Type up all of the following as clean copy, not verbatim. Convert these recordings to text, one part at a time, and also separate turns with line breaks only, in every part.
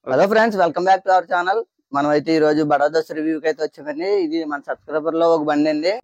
Hello friends, welcome back to our channel. మనం అయితే ఈ రోజు బడా దోస్త్ రివ్యూకి అయితే వచ్చామండి. ఇది మన సబ్స్క్రైబర్ లో ఒక బండి అండి.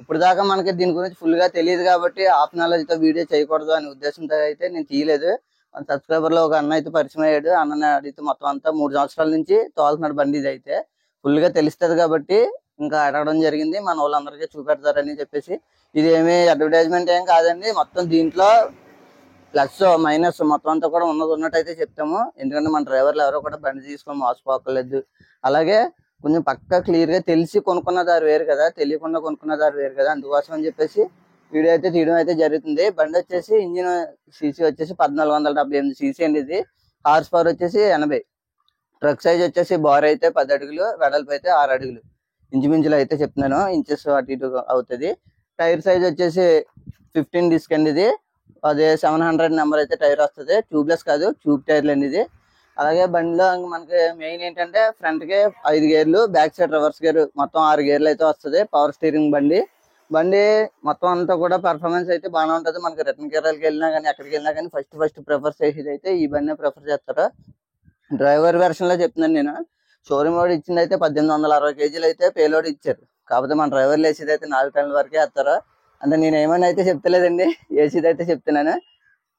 ఇప్పుడు దాకా మనకి దీని గురించి ఫుల్ గా తెలియదు కాబట్టి హాఫ్ నాలెడ్జ్ తో వీడియో చేయకూడదు అనే ఉద్దేశంతో అయితే నేను తీయలేదు. మన సబ్స్క్రైబర్ లో ఒక అన్న అయితే పరిచయం అయ్యాడు. అన్నని అడిగితే మొత్తం అంతా 3 సంవత్సరాల నుంచి తోలుతున్నాడు బండి. ఇది అయితే ఫుల్ గా తెలుస్తుంది కాబట్టి ఇంకా అడగడం జరిగింది. మన వాళ్ళందరికీ చూపెడతారని చెప్పేసి. ఇది ఏమి అడ్వర్టైజ్మెంట్ ఏం కాదండి. మొత్తం దీంట్లో ప్లస్ మైనస్ మొత్తం అంతా కూడా ఉన్నట్టు అయితే చెప్తాము. ఎందుకంటే మన డ్రైవర్లు ఎవరో కూడా బండి తీసుకొని మోసపోకలేదు. అలాగే కొంచెం పక్క క్లియర్ గా తెలిసి కొనుక్కున్న దారి వేరు కదా, తెలియకుండా కొనుక్కున్న దారి వేరు కదా. అందుకోసం అని చెప్పేసి వీడియో అయితే తీయడం అయితే జరుగుతుంది. బండి వచ్చేసి ఇంజిన్ సీసీ వచ్చేసి 1478 సీసీ అండి. ఇది హార్స్ పవర్ వచ్చేసి 80. ట్రక్ సైజ్ వచ్చేసి బార్ అయితే 10 అడుగులు, వెడల్పు అయితే 6 అడుగులు ఇంచుమించులు అయితే చెప్తున్నాను. ఇంచెస్ అటు ఇటు అవుతుంది. టైర్ సైజ్ వచ్చేసి 15 డిస్క్ అండి. ఇది అదే 700 నెంబర్ అయితే టైర్ వస్తుంది. ట్యూబ్లెస్ కాదు, ట్యూబ్ టైర్లు అండి ఇది. అలాగే బండిలో మనకి మెయిన్ ఏంటంటే ఫ్రంట్ కి 5 గేర్లు, బ్యాక్ సైడ్ రివర్స్ గేర్, మొత్తం 6 గేర్లు అయితే వస్తుంది. పవర్ స్టీరింగ్ బండి మొత్తం అంతా కూడా పర్ఫార్మెన్స్ అయితే బాగానే ఉంటుంది. మనకి రిటర్న్ కేరళకి వెళ్ళినా కానీ ఎక్కడికి వెళ్ళినా కానీ ఫస్ట్ ప్రిఫర్ చేసేది అయితే ఈ బండి ప్రిఫర్ చేస్తారు. డ్రైవర్ వెర్షన్ లో చెప్తున్నాను నేను. షోరూమ్ లోడ్ ఇచ్చింది అయితే 1860 కేజీలు అయితే పేలోడ్ ఇచ్చారు. కాకపోతే మన డ్రైవర్లు వేసేది అయితే 4 టన్నుల వరకే వేస్తారు. అంటే నేను ఏమైనా అయితే చెప్తలేదండి, వేసేది అయితే చెప్తున్నాను.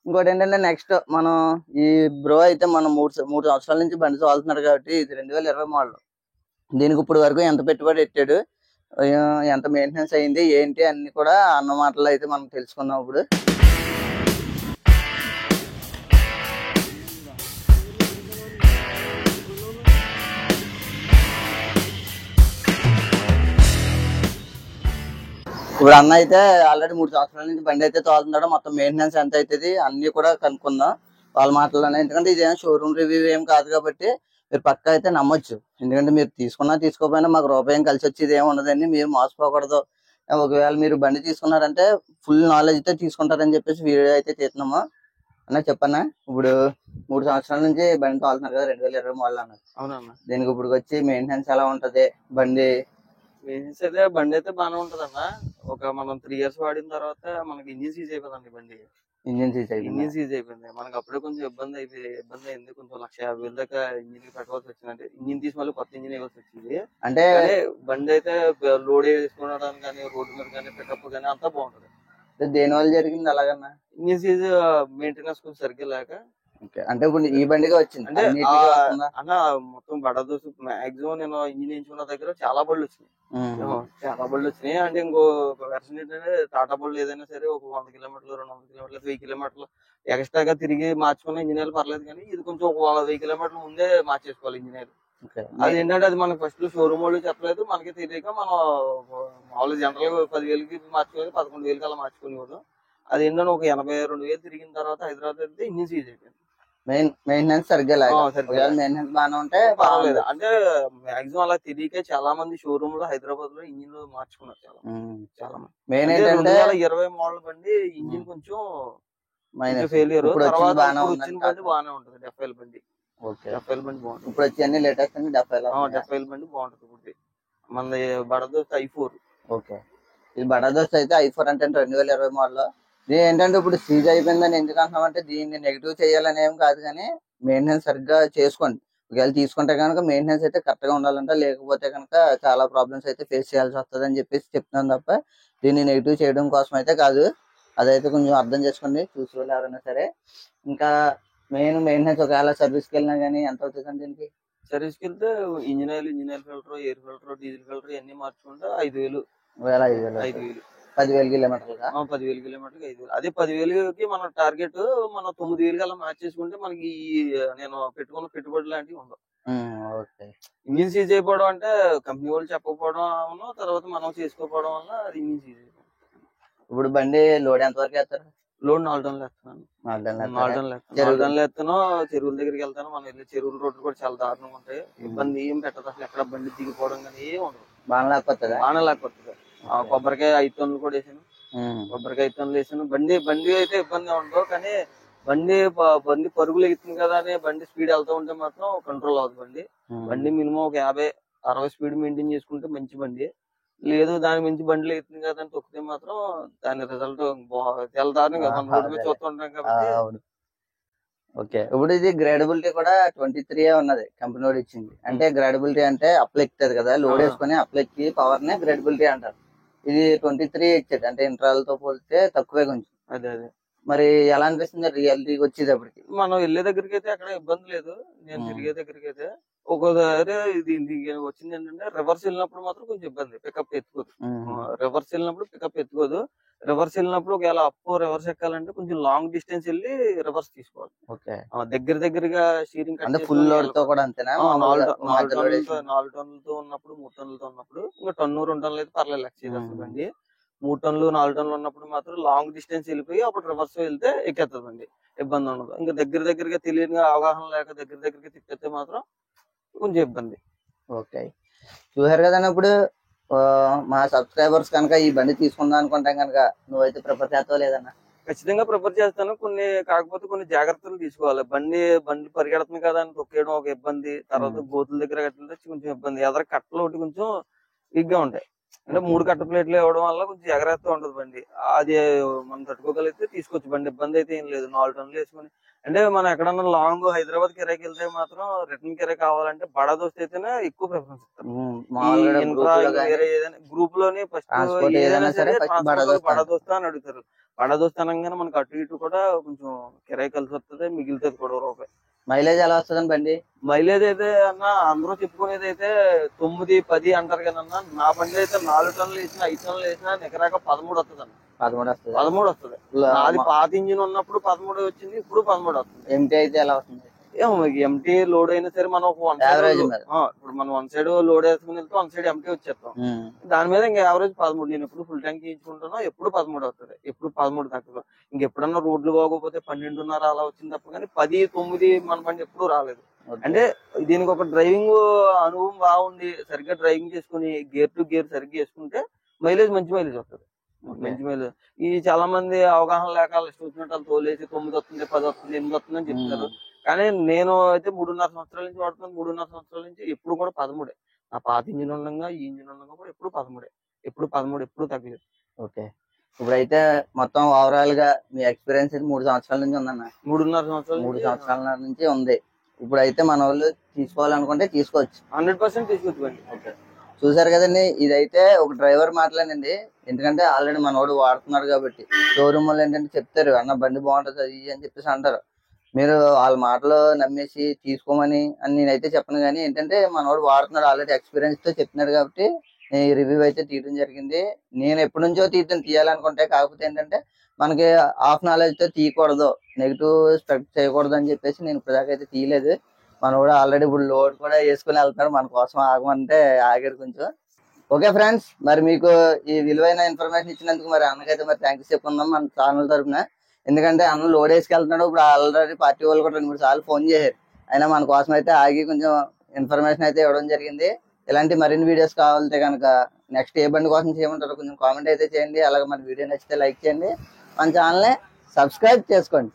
ఇంకోటి ఏంటంటే నెక్స్ట్ మనం ఈ బ్రో అయితే మనం మూడు సంవత్సరాల నుంచి బండి తోలుతున్నాడు కాబట్టి ఇది 2020 మోడల్. దీనికి ఇప్పుడు వరకు ఎంత పెట్టుబడి పెట్టాడు, ఎంత మెయింటెనెన్స్ అయింది ఏంటి అన్ని కూడా అన్న మాటలు అయితే మనం తెలుసుకున్నాం ఇప్పుడు. ఇప్పుడు అన్న అయితే ఆల్రెడీ 3 సంవత్సరాల నుంచి బండి అయితే తోలుతున్నాడు. మొత్తం మెయింటెనెన్స్ ఎంత అవుతుంది అన్ని కూడా కనుక్కుందాం వాళ్ళ మాటల్లోనే. ఎందుకంటే ఇదేం షోరూమ్ రివ్యూ ఏం కాదు కాబట్టి మీరు పక్కా అయితే నమ్మొచ్చు. ఎందుకంటే మీరు తీసుకున్నా తీసుకోపోయినా మాకు రూపాయి కలిసి వచ్చేది ఏమి ఉండదండి. మీరు మోసపోకూడదు. ఒకవేళ మీరు బండి తీసుకున్నారంటే ఫుల్ నాలెడ్జ్ తో తీసుకుంటారని చెప్పేసి వీడియో అయితే తీస్తున్నాము. అన్న చెప్పన్నా, ఇప్పుడు 3 సంవత్సరాల నుంచి బండి తోలుతున్నారు కదా, 2020 మోడల్ అన్నారు.
అవునన్నా,
దీనికి ఇప్పుడు వచ్చి మెయింటెనెన్స్ ఎలా ఉంటది బండి?
మెయిన్స్ అయితే బండి అయితే బాగానే ఉంటది అన్న. మనం 3 ఇయర్స్ వాడిన తర్వాత మనకి ఇంజిన్ సీజ్ అయిపోయిందండి బండి.
ఇంజిన్
సీజ్ అయిపోయింది. మనకి అప్పుడే కొంచెం ఇబ్బంది అయింది. కొంచెం 1,50,000 దాకా ఇంజిన్ పెట్టవలసి వచ్చిందంటే ఇంజిన్ తీసి మళ్ళీ కొత్త ఇంజిన్ వేయవలసి వచ్చింది.
అంటే
బండి అయితే లోడ్ వేసుకోవడానికి కానీ, రోడ్డు మీద కానీ, పికప్ కానీ అంతా బాగుంటది.
దేని వల్ల జరిగింది అలాగన్నా?
ఇంజిన్ సీజ్ మెయింటెనెన్స్ కొంచెం సరిగ్గా లేక.
అంటే ఇప్పుడు ఈ బండిగా వచ్చింది
అంటే అన్న మొత్తం బడా దోస్త్ మాక్సిమం నేను ఇంజిన్ ఎంచుకున్న దగ్గర చాలా బళ్ళు వచ్చినాయి. అంటే ఇంకో వెర్షన్ ఏంటంటే టాటా బళ్ళు ఏదైనా సరే ఒక 100 కిలోమీటర్లు, 200 కిలోమీటర్లు, 1000 కిలోమీటర్లు ఎక్స్ట్రాగా తిరిగి మార్చుకున్న ఇంజనీర్లు పర్లేదు. కానీ ఇది కొంచెం ఒక 1000 కిలోమీటర్ల ముందే మార్చేసుకోవాలి ఇంజనీర్. అది ఏంటంటే అది మనకి ఫస్ట్ షోరూమ్ వాళ్ళు చెప్పలేదు, మనకి తెలియక మనం మామూలు జనరల్ 10,000కి మార్చుకోవాలి, 11,000కి అలా మార్చుకునేవాడు. అది ఏంటంటే ఒక 82,000 తిరిగిన తర్వాత హైదరాబాద్ వెళ్తే ఇంజిన్ సీజ్ అయిపోయింది.
మెయింటెనెన్స్ సరిగ్గా మెయింటెనెన్స్ బాగానే ఉంటే
పర్వాలేదు. అంటే మాక్సిమం అలా తిరిగితే చాలా మంది షోరూమ్ లో హైదరాబాద్ లో ఇంజిన్ మార్చుకున్నారు. చాలా మంది మెయిన్ ఏంటంటే 2020 మోడల్ బండి ఇంజిన్ కొంచెం ఫెయిలియర్. తర్వాత వచ్చిన బండి బాగానే ఉంటుంది. డెఫ్ఐల్ బండి బాగుంటుంది.
ఇప్పుడు వచ్చి అన్ని లేటెస్ట్ అండి.
డెఫ్ఐల్ బండి బాగుంటుంది. ఇప్పుడు మనది బడా దోస్త్ i4.
ఓకే, ఇది బడా దోస్త్ అయితే i4 అంటే 2020 మోడల్. ఇది ఏంటంటే ఇప్పుడు సీజ్ అయిపోయిందని ఎందుకు అంటున్నామంటే దీన్ని నెగిటివ్ చేయాలని ఏం కాదు, కానీ మెయింటెనెన్స్ సరిగ్గా చేసుకోండి. ఒకవేళ తీసుకుంటే కనుక మెయింటెనెన్స్ అయితే కరెక్ట్ గా ఉండాలంటే, లేకపోతే కనుక చాలా ప్రాబ్లమ్స్ అయితే ఫేస్ చేయాల్సి వస్తుంది అని చెప్పేసి చెప్తున్నాను తప్ప దీన్ని నెగిటివ్ చేయడం కోసం అయితే కాదు. అదైతే కొంచెం అర్థం చేసుకోండి చూసి వాళ్ళు ఎవరైనా సరే. ఇంకా మెయింటెనెన్స్ ఒకవేళ సర్వీస్కి వెళ్ళినా కానీ ఎంత అవుతుంది దీనికి?
సర్వీస్కి వెళ్తే engine oil filter, air filter, diesel filter ఇవన్నీ మార్చుకుంటే 5,000.
10,000 కిలోమీటర్లు
10,000 కిలోమీటర్లు 5,000. అదే 10,000కి మన టార్గెట్ మనం 9,000 అలా మార్చేసుకుంటే మనకి నేను పెట్టుకున్న పెట్టుబడి లాంటివి ఉండవు. ఇంజిన్ సీజ్ అయిపోవడం అంటే కంపెనీ వాళ్ళు చెప్పకపోవడం, తర్వాత మనం చేసుకోకపోవడం వల్ల అది ఇంజిన్ సీజ్ అయిపోయింది.
ఇప్పుడు బండి లోడ్ ఎంత వరకు వేస్తారు?
లోడ్ 4 టన్నులు ఎత్తున్నాను. 4 టన్నులు ఎత్తాను. 4 టన్నులు ఎత్తాను. చెరువుల దగ్గరికి వెళ్తాను. మనం వెళ్ళి చెరువుల రోడ్లు కూడా చాలా దారుణంగా ఉంటాయి. ఇబ్బంది ఏం పెట్టదు అసలు. ఎక్కడ బండి దిగిపోవడం కానీ ఏం ఉండదు.
బాగా
లేకపోతుంది. కొబ్బరికాయ 5 టన్నులు కూడా వేసాను. కొబ్బరికాయ 5 టన్నులు వేసాను. బండి అయితే ఇబ్బంది ఉండదు. కానీ బండి పరుగులు ఎగుతుంది కదా అని బండి స్పీడ్ వెళ్తూ ఉంటే మాత్రం కంట్రోల్ అవుతుంది. బండి మినిమం ఒక 50-60 స్పీడ్ మెయింటైన్ చేసుకుంటే మంచి బండి. లేదు దాని మించి బండ్లు ఎగుతుంది కదా అని తొక్కితే మాత్రం దాని రిజల్ట్ చాలా దారుణంగా మనం రోడ్డు మీద చూస్తుంటాం కాబట్టి.
ఓకే, ఇప్పుడు ఇది గ్రేడబిలిటీ కూడా 23 ఉన్నది కంపెనీ వాడు ఇచ్చింది. అంటే గ్రేడబిలిటీ అంటే అప్లై ఎక్కుతుంది కదా, లోడ్ వేసుకుని అప్లై ఎక్కి పవర్ నే గ్రేడబిలిటీ అంటారు. ఇది 23 ఇచ్చేది, అంటే ఇంటర్వల్ తో పోలిస్తే తక్కువే కొంచెం.
అదే
మరి ఎలా అనిపిస్తుంది రియాలిటీకి వచ్చేటప్పటికి?
మనం వెళ్ళే దగ్గరికి అయితే అక్కడ ఇబ్బంది లేదు. నేను తిరిగే దగ్గరికి అయితే ఒక్కోసారి ఇది వచ్చింది ఏంటంటే రివర్స్ వెళ్ళినప్పుడు మాత్రం కొంచెం ఇబ్బంది. పికప్ ఎత్తుకోదు. రివర్స్ వెళ్ళినప్పుడు పికప్ ఎత్తుకోదు. రివర్స్ వెళ్ళినప్పుడు ఒకవేళ రివర్స్ ఎక్కాలంటే కొంచెం లాంగ్ డిస్టెన్స్ వెళ్ళి రివర్స్ తీసుకోవాలి. దగ్గరగా స్టీరింగ్
అంటే ఫుల్ లోడ్ తో కూడా అంతేనా?
4 టన్నులతో ఉన్నప్పుడు 3 టన్నులతో ఉన్నప్పుడు ఇంకా 1 టన్ను 2 టన్నులు అయితే పర్లేదు లెక్క చేసేస్తుందండి. 3 టన్నులు 4 టన్నులు ఉన్నప్పుడు మాత్రం లాంగ్ డిస్టెన్స్ వెళ్ళిపోయి అప్పుడు రివర్స్ వెళ్తే ఎక్కేస్తుందండి. ఇబ్బంది ఉండదు. ఇంకా దగ్గరగా తెలియని అవగాహన లేక దగ్గరగా తిప్పేస్తే మాత్రం కొంచెం ఇబ్బంది.
ఓకే, చూసారు కదండి. ఇప్పుడు మా సబ్స్క్రైబర్స్ కనుక ఈ బండి తీసుకుందాం అనుకుంటాం కనుక నువ్వైతే ప్రిఫర్ చేస్తావు లేదన్నా?
ఖచ్చితంగా ప్రిఫర్ చేస్తాను. కాకపోతే కొన్ని జాగ్రత్తలు తీసుకోవాలి. బండి పరిగెడుతుంది కదా అని తొక్కేయడం ఒక ఇబ్బంది. తర్వాత గోతుల దగ్గర కట్టితే కొంచెం ఇబ్బంది. ఎదర కట్టలు ఒకటి కొంచెం వీక్ గా ఉంటాయి. అంటే 3 కట్ట ప్లేట్లు ఇవ్వడం వల్ల కొంచెం జాగ్రత్త ఉంటుంది బండి. అది మనం తట్టుకోగలిగితే తీసుకోవచ్చు బండి. ఇబ్బంది అయితే ఏం లేదు. 4 టన్నులు వేసుకుని అంటే మనం ఎక్కడన్నా లాంగ్ హైదరాబాద్ కిరాయికి వెళ్తే మాత్రం రిటర్న్ కిరాయి కావాలంటే బడా దోస్త్ అయితేనే ఎక్కువ ప్రిఫరెన్స్ ఇస్తారు. గ్రూప్ లోని ఫస్ట్ ఏదైనా సరే బడా దోస్తా అని అడుగుతారు. బడా దోస్త్ అనగానే మనకు అటు ఇటు కూడా కొంచెం కిరాయి కలిసి వస్తుంది, మిగులుతుంది కూడా రూపాయి.
మైలేజ్ ఎలా వస్తుంది బండి?
మైలేజ్ అయితే అన్న అందరూ చెప్పుకునేది అయితే 9-10 అంటారు కదా అన్న. నా బండి అయితే 4 టన్నులు వేసినా 5 టన్నులు వేసినా నికరాక 13 వస్తుంది అన్న. 13 వస్తుంది. అది పాత ఇంజిన్ ఉన్నప్పుడు 13 వచ్చింది, ఇప్పుడు 13 వస్తుంది.
ఎంటీ అయితే ఎలా వస్తుంది?
ఎంటీ లోడ్ అయినా సరే మనం ఇప్పుడు మనం 1 సైడ్ లోడ్ వేసుకుని వెళ్తే 1 సైడ్ ఎంటీ వచ్చేస్తాం. దాని మీద ఇంకా యావరేజ్ 13. నేను ఎప్పుడు ఫుల్ ట్యాంక్ ఇచ్చుకుంటానో ఎప్పుడు 13 వస్తుంది. ఎప్పుడు 13 తక్కువ. ఇంకెప్పుడన్నా రోడ్లు బాగోకపోతే 12.5 అలా వచ్చింది తప్ప కానీ 10-9 మన బండి ఎప్పుడు రాలేదు. అంటే దీనికి ఒక డ్రైవింగ్ అనుభవం బాగుండి సరిగ్గా డ్రైవింగ్ చేసుకుని గేర్ టు గేర్ సరిగ్గా చేసుకుంటే మంచి మైలేజ్ వస్తుంది. మంచి మైలేజ్. ఈ చాలా మంది అవగాహన లేక చూసినట్టు తోలేసి 9 వస్తుంది, 10 వస్తుంది, 8 వస్తుంది అని చెప్తారు. కానీ నేను అయితే 3.5 సంవత్సరాల నుంచి వాడుతున్నాను. 3.5 సంవత్సరాల నుంచి ఎప్పుడు కూడా 13. నా పాత ఇంజిన్ ఉండగా ఈ ఇంజిన్ ఉండగా కూడా ఎప్పుడు 13. ఎప్పుడు తగ్గలేదు.
ఓకే, ఇప్పుడైతే మొత్తం ఓవరాల్ గా మీ ఎక్స్పీరియన్స్ 3 సంవత్సరాల నుంచి ఉందన్న?
3.5
సంవత్సరాల నుంచి ఉంది. ఇప్పుడైతే మన వాళ్ళు తీసుకోవాలనుకుంటే తీసుకోవచ్చు.
100% తీసుకోవచ్చు.
ఓకే, చూసారు కదండి. ఇదైతే ఒక డ్రైవర్ మాటలేనండి. ఎందుకంటే ఆల్రెడీ మనోడు వాడుతున్నాడు కాబట్టి. షోరూమ్ వాళ్ళు ఏంటంటే చెప్తారు అన్న బండి బాగుంటుంది అది అని చెప్పేసి అంటారు. మీరు వాళ్ళ మాటలు నమ్మేసి తీసుకోమని అని నేనైతే చెప్పను. కానీ ఏంటంటే మనోడు వాడుతున్నాడు, ఆల్రెడీ ఎక్స్పీరియన్స్ తో చెప్తున్నాడు కాబట్టి నేను ఈ రివ్యూ అయితే తీయడం జరిగింది. నేను ఎప్పటి నుంచో తీయాలనుకుంటే, కాకపోతే ఏంటంటే మనకి హాఫ్ నాలెడ్జ్ తో తీయకూడదు, నెగిటివ్ స్పెక్ట్ చేయకూడదు అని చెప్పేసి నేను ఇప్పటిదాకా అయితే తీయలేదు. మన కూడా ఆల్రెడీ ఇప్పుడు లోడ్ కూడా వేసుకుని వెళ్తాడు, మన కోసం ఆగమంటే ఆగాడు కొంచెం. ఓకే ఫ్రెండ్స్, మరి మీకు ఈ విలువైన ఇన్ఫర్మేషన్ ఇచ్చినందుకు మరి అన్నకైతే మరి థ్యాంక్స్ చెప్పుకుందాం మన ఛానల్ తరఫున. ఎందుకంటే అన్న లోడ్ వేసుకెళ్తున్నాడు. ఇప్పుడు ఆల్రెడీ పార్టీ వాళ్ళు కూడా 2-3 సార్లు ఫోన్ చేశారు. అయినా మన కోసం అయితే ఆగి కొంచెం ఇన్ఫర్మేషన్ అయితే ఇవ్వడం జరిగింది. ఇలాంటి మరిన్ని వీడియోస్ కావాలంటే కనుక నెక్స్ట్ ఏ బండి కోసం చేయమంటారో కొంచెం కామెంట్ అయితే చేయండి. అలాగే మన వీడియో నచ్చితే లైక్ చేయండి, మన ఛానల్ని సబ్స్క్రైబ్ చేసుకోండి.